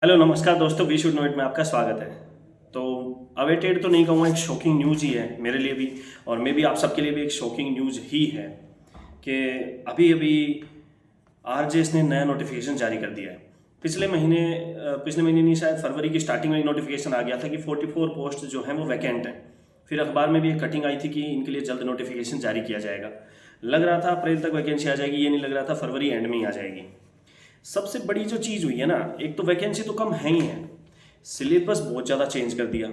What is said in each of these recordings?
Hello नमस्कार दोस्तों, we should know it में आपका स्वागत है। तो अवेटेड तो नहीं कहूँगा, एक शॉकिंग न्यूज़ ही है मेरे लिए भी, और मे बी आप सबके लिए भी एक शॉकिंग न्यूज़ ही है कि अभी अभी आरजेएस ने नया नोटिफिकेशन जारी कर दिया है। पिछले महीने नहीं, शायद फरवरी की स्टार्टिंग में एक नोटिफिकेशन आ गया था कि 44 पोस्ट जो हैं वो वैकेंट हैं। फिर अखबार में भी एक कटिंग आई थी कि इनके लिए जल्द नोटिफिकेशन जारी किया जाएगा। लग रहा था अप्रैल तक वैकेंसी आ जाएगी, ये नहीं लग रहा था फरवरी एंड में ही आ जाएगी। सबसे बड़ी जो चीज़ हुई है ना, एक तो वैकेंसी तो कम है ही है, सिलेबस बहुत ज़्यादा चेंज कर दिया।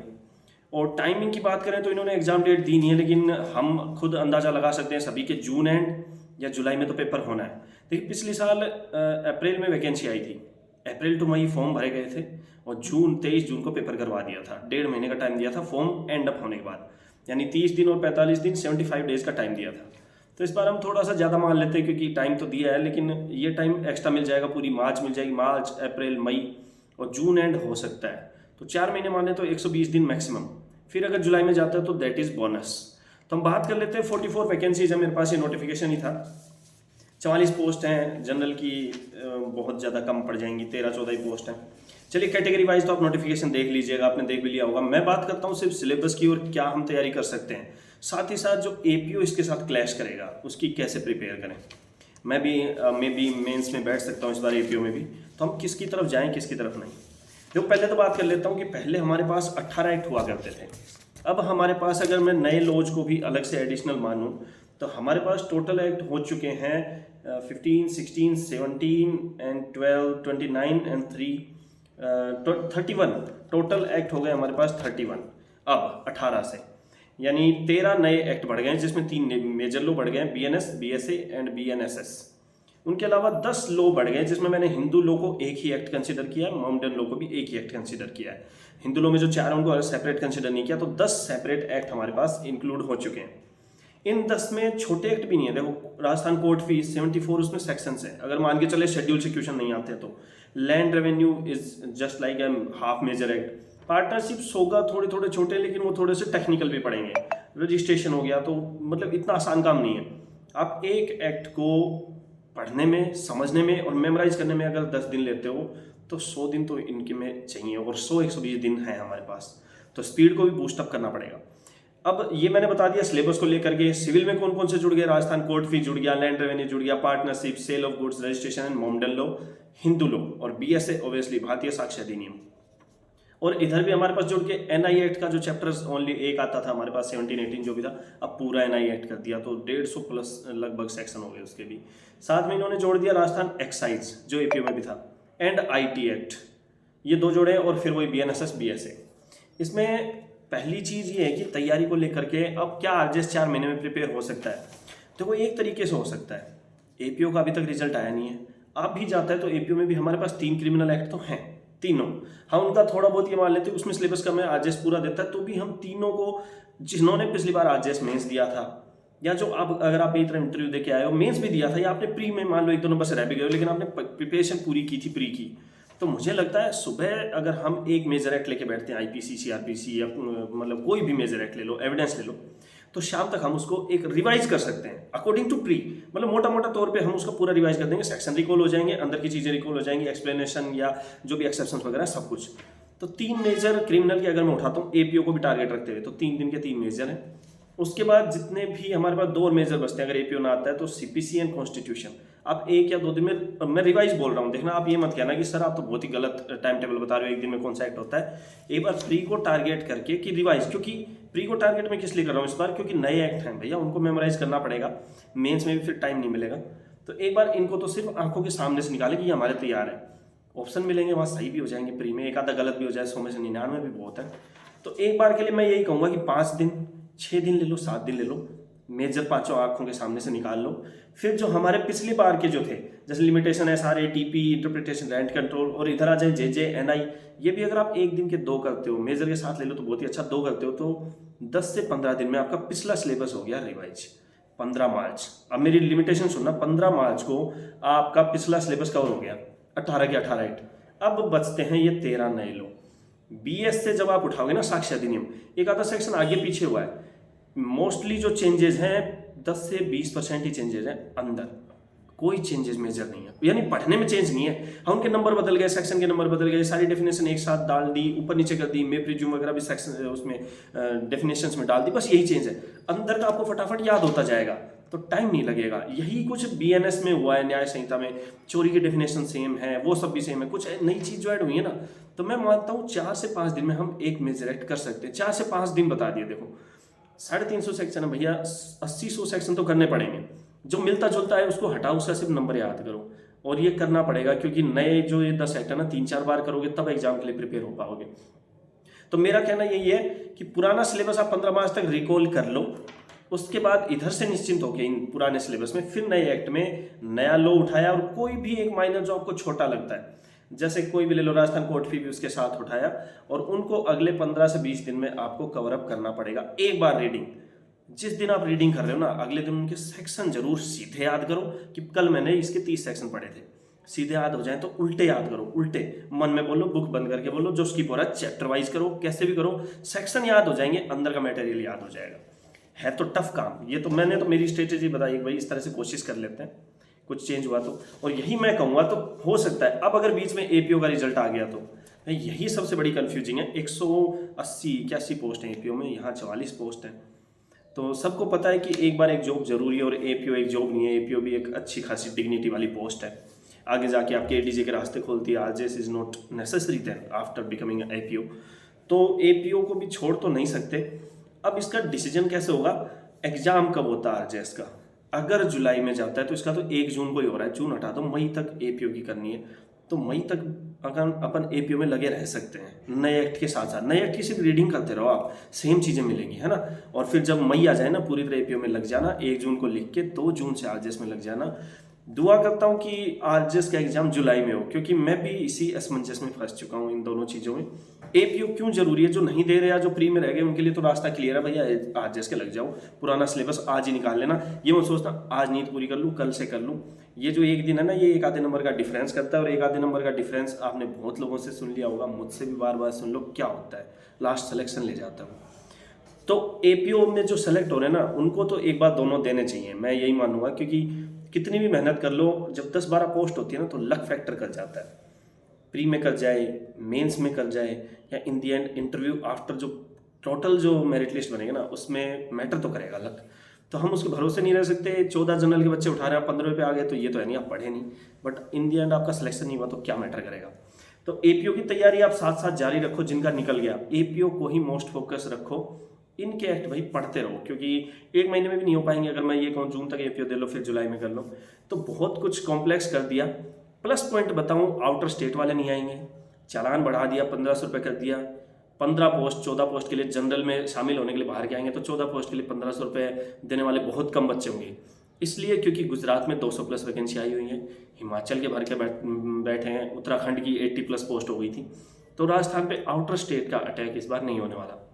और टाइमिंग की बात करें तो इन्होंने एग्ज़ाम डेट दी नहीं है, लेकिन हम खुद अंदाज़ा लगा सकते हैं सभी के जून एंड या जुलाई में तो पेपर होना है। देखिए, पिछले साल अप्रैल में वैकेंसी आई थी, अप्रैल टू मई फॉर्म भरे गए थे और 23 जून को पेपर करवा दिया था। 1.5 महीने का टाइम दिया था फॉर्म एंड अप होने के बाद, यानी 30 दिन और 45 दिन, 75 डेज़ का टाइम दिया था। तो इस बार हम थोड़ा सा ज़्यादा मान लेते हैं क्योंकि टाइम तो दिया है, लेकिन ये टाइम एक्स्ट्रा मिल जाएगा, पूरी मार्च मिल जाएगी, मार्च अप्रैल मई और जून एंड हो सकता है। तो 4 महीने माने तो 120 दिन मैक्सिमम। फिर अगर जुलाई में जाता है तो दैट इज़ बोनस। तो हम बात कर लेते हैं, 44 वैकेंसीज है मेरे पास, ये नोटिफिकेशन ही था। 44 पोस्ट हैं, जनरल की बहुत ज़्यादा कम पड़ जाएंगी, 13-14 ही पोस्ट हैं। चलिए कैटेगरी वाइज तो आप नोटिफिकेशन देख लीजिएगा, आपने देख भी लिया होगा। मैं बात करता हूँ सिर्फ सिलेबस की और क्या हम तैयारी कर सकते हैं, साथ ही साथ जो एपीओ इसके साथ क्लैश करेगा उसकी कैसे प्रिपेयर करें। मैं भी मे बी मेंस में बैठ सकता हूँ इस बार एपीओ में भी, तो हम किसकी तरफ जाएं किसकी तरफ नहीं। देखो, पहले तो बात कर लेता हूँ कि पहले हमारे पास 18 एक्ट हुआ करते थे। अब हमारे पास, अगर मैं नए लॉज को भी अलग से एडिशनल मानूँ, तो हमारे पास टोटल एक्ट हो चुके हैं 15, 16, 17 एंड 12, 29 एंड 31 टोटल एक्ट हो गए हमारे पास 31। अब 18 से यानी 13 नए एक्ट बढ़ गए हैं, जिसमें 3 मेजर लो बढ़ गए हैं, बीएनएस, बीएसए एंड बीएनएसएस। उनके अलावा 10 लो बढ़ गए, जिसमें मैंने हिंदू लो को एक ही एक्ट कंसिडर किया है, माउंटेन लो को भी एक ही एक्ट कंसिडर किया है। हिंदू लो में जो 4 उनको सेपरेट कंसिडर नहीं किया, तो 10 सेपरेट एक्ट हमारे पास इंक्लूड हो चुके हैं। इन 10 में छोटे एक्ट भी नहीं है। देखो, राजस्थान कोर्ट फीस 74, उसमें सेक्शंस है, अगर मान के चले शेड्यूल से क्वेश्चन नहीं आते तो। Land revenue is just like half major act. Partnerships होगा थोड़े थोड़े छोटे, लेकिन वो थोड़े से टेक्निकल भी पड़ेंगे। रजिस्ट्रेशन हो गया, तो मतलब इतना आसान काम नहीं है। आप एक एक्ट को पढ़ने में, समझने में और मेमोराइज करने में अगर 10 दिन लेते हो, तो 100 दिन तो इनके में चाहिए, और 100-120 दिन है हमारे पास, तो स्पीड को भी बूस्टअप करना पड़ेगा। अब ये मैंने बता दिया सिलेबस को लेकर के। सिविल में कौन कौन से जुड़ गए, राजस्थान कोर्ट फी जुड़ गया, लैंड रेवेन्यू जुड़ गया, partnership, sale of goods, registration and mountain law, Hindu law, और बीएसए ऑब्वियसली भारतीय साक्ष्य अधिनियम। और इधर भी हमारे पास जुड़ के एनआई एक्ट का जो चैप्टर्स ओनली एक आता था हमारे पास, 17-18 जो भी था, अब पूरा एनआई एक्ट कर दिया, तो 150 प्लस लगभग सेक्शन हो गए उसके भी। साथ में इन्होंने जोड़ दिया राजस्थान एक्साइज, जो एपीओ में भी था, एंड आईटी एक्ट, ये 2 जोड़े, और फिर वही बीएनएसएस, बीएसए। इसमें पहली चीज़ ये है कि तैयारी को लेकर के अब क्या आरजेएस 4 महीने में प्रिपेयर हो सकता है। देखो, एक तरीके से हो सकता है। एपीओ का अभी तक रिजल्ट आया नहीं है, आप भी जाता है तो एपीओ में भी हमारे पास 3 क्रिमिनल एक्ट तो हैं, तीनों। हम उनका थोड़ा बहुत ये मान लेते हैं, उसमें सिलेबस कम है, आरजेएस पूरा देता है, तो भी हम तीनों को, जिन्होंने पिछली बार आरजेएस मेंस दिया था, या जो आप, अगर आप एक तरह इंटरव्यू दे के आए हो, मेंस भी दिया था, या आपने प्री में मान लो 1-2 नंबर से रह भी गए हो, लेकिन आपने प्रिपरेशन पूरी की थी प्री की, तो मुझे लगता है सुबह अगर हम एक मेजर एक्ट लेके बैठते हैं, आईपीसी, सीआरपीसी, या मतलब कोई भी मेजर एक्ट ले लो, एविडेंस ले लो, तो शाम तक हम उसको एक रिवाइज कर सकते हैं अकॉर्डिंग टू प्री। मतलब मोटा मोटा तौर पे हम उसका पूरा रिवाइज कर देंगे, सेक्शन रिकॉल हो जाएंगे, अंदर की चीज़ें रिकॉल हो जाएंगी, एक्सप्लेनेशन या जो भी एक्सेप्शन वगैरह सब कुछ। तो 3 मेजर क्रिमिनल की अगर मैं उठाता हूँ एपीओ को भी टारगेट रखते हुए, तो 3 दिन के 3 मेजर हैं। उसके बाद जितने भी हमारे पास 2 मेजर बचते हैं, अगर एपीओ ना आता है तो सीपीसी एंड कॉन्स्टिट्यूशन। आप 1 या 2 दिन में, मैं रिवाइज बोल रहा हूँ, देखना आप ये मत कहना कि सर आप तो बहुत ही गलत टाइम टेबल बता रहे हो, 1 दिन में कौन सा एक्ट होता है। एक बार प्री को टारगेट करके कि रिवाइज, क्योंकि प्री को टारगेट मैं किस लिए कर रहा हूँ इस बार, क्योंकि नए एक्ट हैं भैया, उनको मेमोराइज करना पड़ेगा, मेंस में भी फिर टाइम नहीं मिलेगा। तो एक बार इनको तो सिर्फ आंखों के सामने से निकाले कि ये हमारे तैयार है। ऑप्शन मिलेंगे वहाँ सही भी हो जाएंगे, प्री में एक आधा गलत भी हो जाए, 100 में से 99 भी बहुत है। तो एक बार के लिए मैं यही कहूँगा कि 5 दिन, 6 दिन ले लो, 7 दिन ले लो, मेजर 5 आंखों के सामने से निकाल लो। फिर जो हमारे पिछली बार के जो थे, जैसे limitation, SRA, TP, interpretation, rent control, और इधर आ जाए जेजे, एनआई, ये भी अगर आप 1 दिन के 2 करते हो, मेजर के साथ ले लो तो बहुत ही अच्छा, 2 करते हो तो 10 से 15 दिन में आपका पिछला सिलेबस हो गया रिवाइज। 15 मार्च, अब मेरी लिमिटेशन सुनना, 15 मार्च को आपका पिछला सिलेबस कवर हो गया, 18 के 18 एक्ट। अब बचते हैं ये 13 नए लो। बीएस से जब आप उठाओगे ना साक्ष्य अधिनियम, एक आधा सेक्शन आगे पीछे हुआ है, मोस्टली जो चेंजेस हैं 10 से 20% ही चेंजेस हैं अंदर, कोई चेंजेस मेजर नहीं है, यानी पढ़ने में चेंज नहीं है। हाँ, उनके नंबर बदल गए, सेक्शन के नंबर बदल गए, सारी डेफिनेशन एक साथ डाल दी, ऊपर नीचे कर दी, मे प्रिज्यूम वगैरह भी सेक्शन उसमें डेफिनेशंस में डाल दी, बस यही चेंज है। अंदर का आपको फटाफट याद होता जाएगा, तो टाइम नहीं लगेगा। यही कुछ बीएनएस में हुआ है, न्याय संहिता में चोरी की डेफिनेशन सेम है, वो सब भी सेम है, कुछ नई चीज जो ऐड हुई है ना, तो मैं मानता हूँ 4 से 5 दिन में हम एक मेजर एक्ट कर सकते हैं। 4 से 5 दिन बता दिए। देखो 350 सेक्शन है भैया, 80-100 सेक्शन तो करने पड़ेंगे। जो मिलता जुलता है उसको हटाओ, उसका सिर्फ नंबर याद करो, और ये करना पड़ेगा, क्योंकि नए जो ये 10 एक्ट है ना 3-4 बार करोगे तब एग्जाम के लिए प्रिपेयर हो पाओगे। तो मेरा कहना यही है कि पुराना सिलेबस आप 15 मार्च तक रिकॉल कर लो, उसके बाद इधर से निश्चिंत होकर इन पुराने सिलेबस में फिर नए एक्ट में नया लॉ उठाया, और कोई भी एक माइनर जो आपको छोटा लगता है, जैसे कोई भी ले लो, राजस्थान कोर्ट फी भी उसके साथ उठाया, और उनको अगले 15 से 20 दिन में आपको कवर अप करना पड़ेगा। एक बार रीडिंग, जिस दिन आप रीडिंग कर रहे हो ना, अगले दिन उनके सेक्शन जरूर सीधे याद करो कि कल मैंने इसके 30 सेक्शन पढ़े थे, सीधे याद हो जाए। तो उल्टे याद करो, उल्टे मन में बोलो, बुक बंद करके बोलो, जो उसकी पूरा चैप्टर वाइज करो, कैसे भी करो, सेक्शन याद हो जाएंगे, अंदर का मटेरियल याद हो जाएगा। है तो टफ काम ये, तो मैंने तो मेरी स्ट्रेटेजी बताई भाई, इस तरह से कोशिश कर लेते हैं, कुछ चेंज हुआ तो। और यही मैं कहूँगा, तो हो सकता है अब अगर बीच में एपीओ का रिजल्ट आ गया तो यही सबसे बड़ी कंफ्यूजिंग है। 180-81 पोस्ट है एपीओ में, यहाँ 44 पोस्ट है। तो सबको पता है कि एक बार एक जॉब जरूरी है, और एपीओ एक जॉब नहीं है, एपीओ भी एक अच्छी खासी डिग्निटी वाली पोस्ट है, आगे जाके आपके एडीजे के रास्ते खोलती है। RJS is not necessary then after becoming APO, तो एपीओ को भी छोड़ तो नहीं सकते। अब इसका डिसीजन कैसे होगा, एग्जाम कब होता है आरजेएस का, अगर जुलाई में जाता है तो इसका तो 1 जून को ही हो रहा है, जून हटा दो, मई तक एपीओ की करनी है, तो मई तक अगर अपन एपीओ में लगे रह सकते हैं नए एक्ट के साथ साथ। नए एक्ट की सिर्फ रीडिंग करते रहो आप, सेम चीज़ें मिलेंगी, है ना। और फिर जब मई आ जाए ना, पूरी तरह एपीओ में लग जाना, 1 जून को लिख के 2 जून से आरजेएस में लग जाना। दुआ करता हूँ कि आरजेएस का एग्जाम जुलाई में हो, क्योंकि मैं भी इसी असमंजस में फंस चुका हूँ इन दोनों चीज़ों में। एपीओ क्यों जरूरी है, जो नहीं दे रहे या जो प्री में रह गए उनके लिए तो रास्ता क्लियर है भैया, आरजेएस के लग जाओ, पुराना सिलेबस आज ही निकाल लेना। ये मैं सोचता आज नींद पूरी कर लूँ, कल से कर लूँ। ये जो एक दिन है ना, ये 1 आधे नंबर का डिफरेंस करता है, और 1 आधे नंबर का डिफरेंस आपने बहुत लोगों से सुन लिया होगा, मुझसे भी बार बार सुन लो, क्या होता है, लास्ट सिलेक्शन ले जाता हूँ। तो एपीओ में जो सेलेक्ट हो रहे हैं ना, उनको तो एक बार दोनों देने चाहिए, मैं यही मानूंगा, क्योंकि कितनी भी मेहनत कर लो, जब 10-12 पोस्ट होती है ना, तो लक फैक्टर कर जाता है। प्री में कर जाए, मेंस में कर जाए, या इन दी एंड इंटरव्यू आफ्टर, जो टोटल जो मेरिट लिस्ट बनेगा ना, उसमें मैटर तो करेगा लक। तो हम उसके भरोसे नहीं रह सकते। 14 जनरल के बच्चे उठा रहे हैं, 15 पे आ गए, तो ये तो है नहीं, आप पढ़े नहीं, बट इन दी एंड आपका सिलेक्शन नहीं हुआ तो क्या मैटर करेगा। तो एपीओ की तैयारी आप साथ साथ जारी रखो, जिनका निकल गया एपीओ को ही मोस्ट फोकस रखो। इनके एक्ट भाई पढ़ते रहो, क्योंकि 1 महीने में भी नहीं हो पाएंगे। अगर मैं ये कहूँ जून तक एपीओ दे लो, फिर जुलाई में कर लो, तो बहुत कुछ कॉम्प्लेक्स कर दिया। प्लस पॉइंट बताऊँ, आउटर स्टेट वाले नहीं आएंगे, चालान बढ़ा दिया, 1500 रुपये कर दिया। 15 पोस्ट 14 पोस्ट के लिए जनरल में शामिल होने के लिए बाहर के आएंगे, तो 14 पोस्ट के लिए 1500 रुपये देने वाले बहुत कम बच्चे होंगे। इसलिए क्योंकि गुजरात में 200+ वैकेंसी आई हुई है, हिमाचल के भर के बैठे हैं, उत्तराखंड की 80+ पोस्ट हो गई थी। तो राजस्थान पे आउटर स्टेट का अटैक इस बार नहीं होने वाला।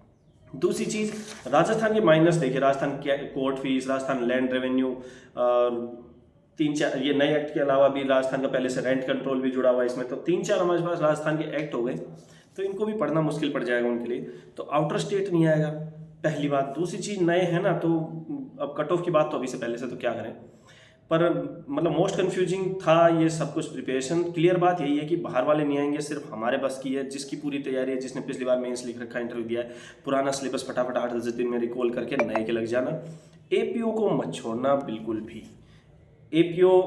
दूसरी चीज़, राजस्थान के माइनस देखिए, Rajasthan court fees, Rajasthan land revenue, 3-4 ये नए एक्ट के अलावा भी राजस्थान का पहले से रेंट कंट्रोल भी जुड़ा हुआ है इसमें, तो 3-4 हमारे पास राजस्थान के एक्ट हो गए, तो इनको भी पढ़ना मुश्किल पड़ जाएगा उनके लिए। तो आउटर स्टेट नहीं आएगा, पहली बात। दूसरी चीज़, नए हैं ना, तो अब कट ऑफ की बात तो अभी से पहले से तो क्या करें, पर मतलब मोस्ट कन्फ्यूजिंग था ये सब कुछ प्रिपरेशन। क्लियर बात यही है कि बाहर वाले नहीं आएंगे, सिर्फ हमारे बस की है, जिसकी पूरी तैयारी है, जिसने पिछली बार मेंस लिख रखा, इंटरव्यू दिया है, पुराना सिलेबस फटाफट 8-10 दिन में रिकॉल करके नए के लग जाना। एपीओ को मत छोड़ना बिल्कुल भी, एपीओ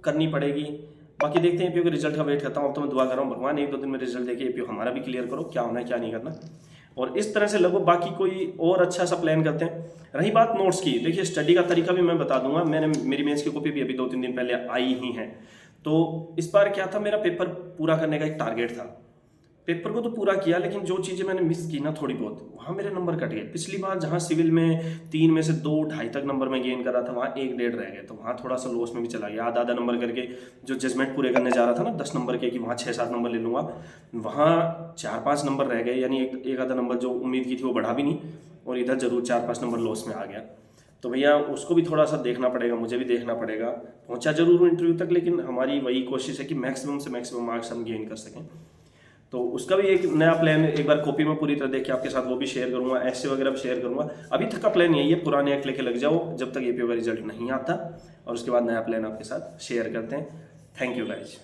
करनी पड़ेगी। बाकी देखते हैं, एपीओ के रिजल्ट का वेट करता हूँ। अब तो मैं दुआ कर रहा हूँ भगवान 1-2 दिन में रिजल्ट देके एपीओ हमारा भी क्लियर करो, क्या होना है क्या नहीं करना, और इस तरह से लगो। बाकी कोई और अच्छा सा प्लान करते हैं। रही बात नोट्स की, देखिए स्टडी का तरीका भी मैं बता दूंगा। मेरी मेंस की कॉपी भी अभी 2-3 दिन पहले आई ही है। तो इस बार क्या था, मेरा पेपर पूरा करने का एक टारगेट था, पेपर को तो पूरा किया, लेकिन जो चीज़ें मैंने मिस की ना थोड़ी बहुत, वहाँ मेरे नंबर कट गए। पिछली बार जहाँ सिविल में 3 में से 2-2.5 तक नंबर में गेन कर रहा था, वहाँ 1-1.5 रह गए, तो वहाँ थोड़ा सा लॉस में भी चला गया। आधा नंबर करके जो जजमेंट पूरे करने जा रहा था ना 10 नंबर के, कि वहाँ 6-7 नंबर ले लूँगा, वहाँ 4-5 नंबर रह गए, यानी एक आधा नंबर जो उम्मीद की थी वो बढ़ा भी नहीं, और इधर जरूर 4-5 नंबर लॉस में आ गया। तो भैया उसको भी थोड़ा सा देखना पड़ेगा, मुझे भी देखना पड़ेगा। पहुँचा जरूर इंटरव्यू तक, लेकिन हमारी वही कोशिश है कि मैक्सिमम से मैक्सिमम मार्क्स हम गेन कर सकें। तो उसका भी एक नया प्लान एक बार कॉपी में पूरी तरह देख के आपके साथ वो भी शेयर करूंगा, ऐसे वगैरह भी शेयर करूंगा। अभी तक का प्लान यही है, पुराने एक्ट लेके लग जाओ जब तक एपीओ का रिजल्ट नहीं आता, और उसके बाद नया प्लान आपके साथ शेयर करते हैं। Thank you guys.